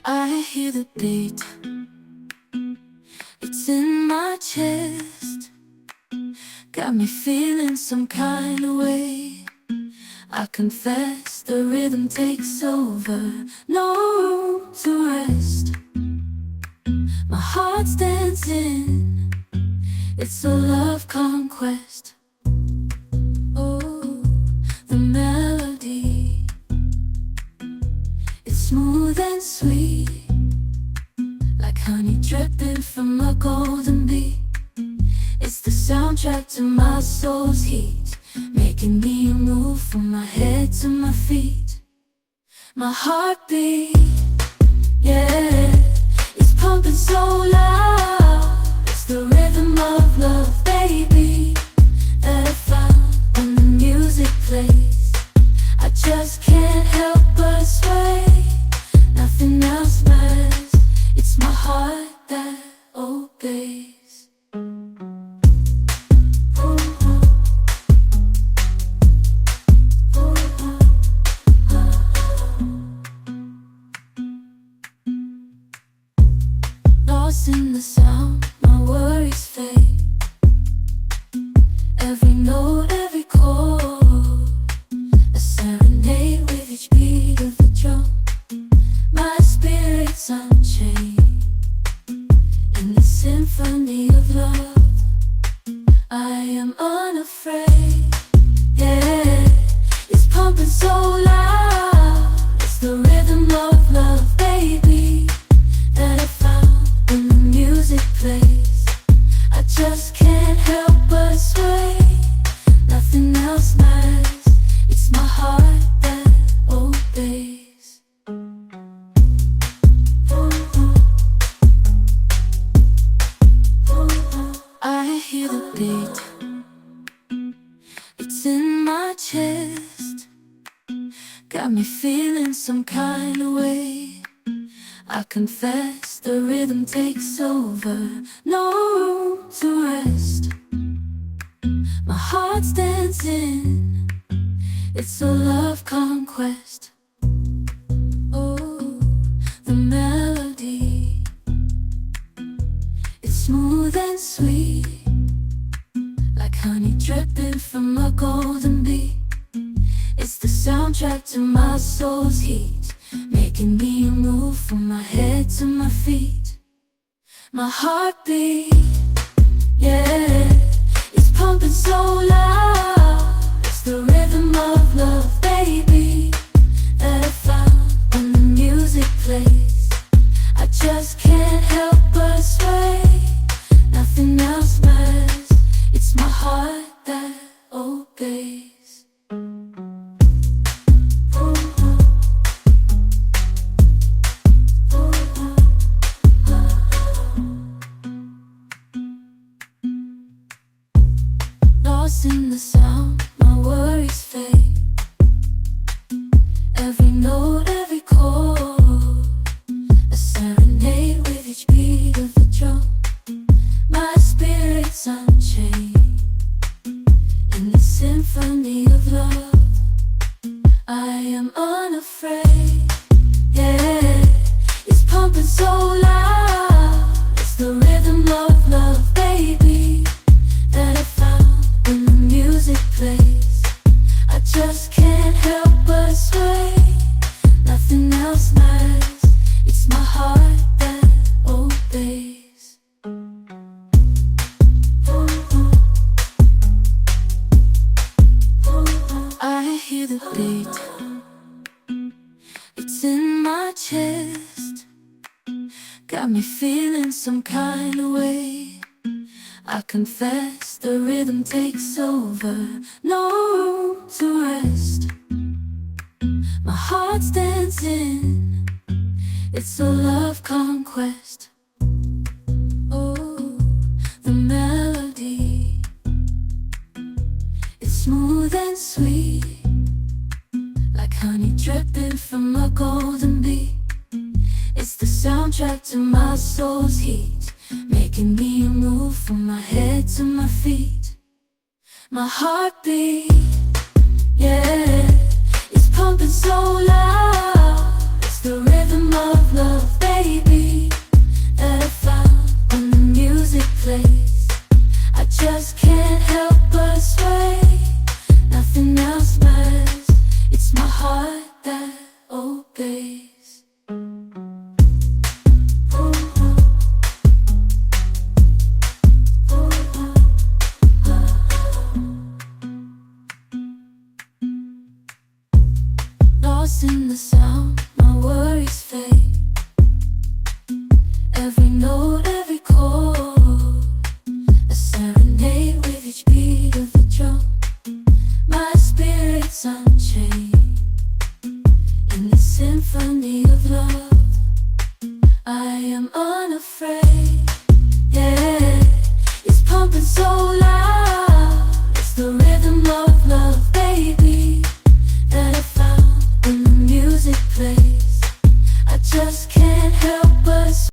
I hear the beat, it's in my chest. Got me feeling some kind of way. I confess the rhythm takes over, no room to rest. My heart's dancing, it's a love conquest. Oh, the melody, it's smooth and sweet, like honey dripping from a golden bee. It's the soundtrack to my soul's heat, making me move from my head to my feet. My heartbeat, yeah, it's pumping so loud. It's the rhythm of love, baby, that I found when the music plays. I just can't help but sway. Nothing else matters, it's my heart that obeys. Lost in the sound, my worries fade. Every note, every chord, a serenade with each beat of the drum. My spirit's unchained in the symphony of love. I am unafraid, yeah, it's pumping so loud. It's the rhythm of love, baby, that I found when the music plays. I just can't help but sway. Nothing else matters, it's my heart that obeys. I hear the beat, it's in my chest. Got me feeling some kind of way. I confess the rhythm takes over, no room to rest. My heart's dancing, it's a love conquest. Oh, the melody, it's smooth and sweet, like honey dripping from a golden bee. It's the soundtrack to my soul's heat, making me move from my head to my feet. My heartbeat, yeah, it's pumping so loud. It's the rhythm of love, baby, that I found when the music plays. I just can't help but sway. Nothing else matters, it's my heart that obeys. Lost in the sound, my worries fade. Every note, every chord, a serenade with each beat of the drum. My spirit's unchained in the symphony of love. I am unafraid, yeah, it's pumping so loud. It's the rhythm of love, baby, that I found when the music plays. I just can't help but sway. Nothing else matters, it's my heart that obeys. I hear the beat, it's in my chest. Got me feeling some kind of way. I confess the rhythm takes over, no room to rest. My heart's dancing, it's a love conquest. Oh, the melody, it's smooth and sweet, like honey dripping from a golden bee. It's the soundtrack to my soul's heat, making me move from my head to my feet. My heartbeat, yeah, it's pumping so loud. It's the rhythm of love. I am unafraid. Yeah, it's pumping so loud. It's the rhythm of love, baby, that I found when the music plays. I just can't help but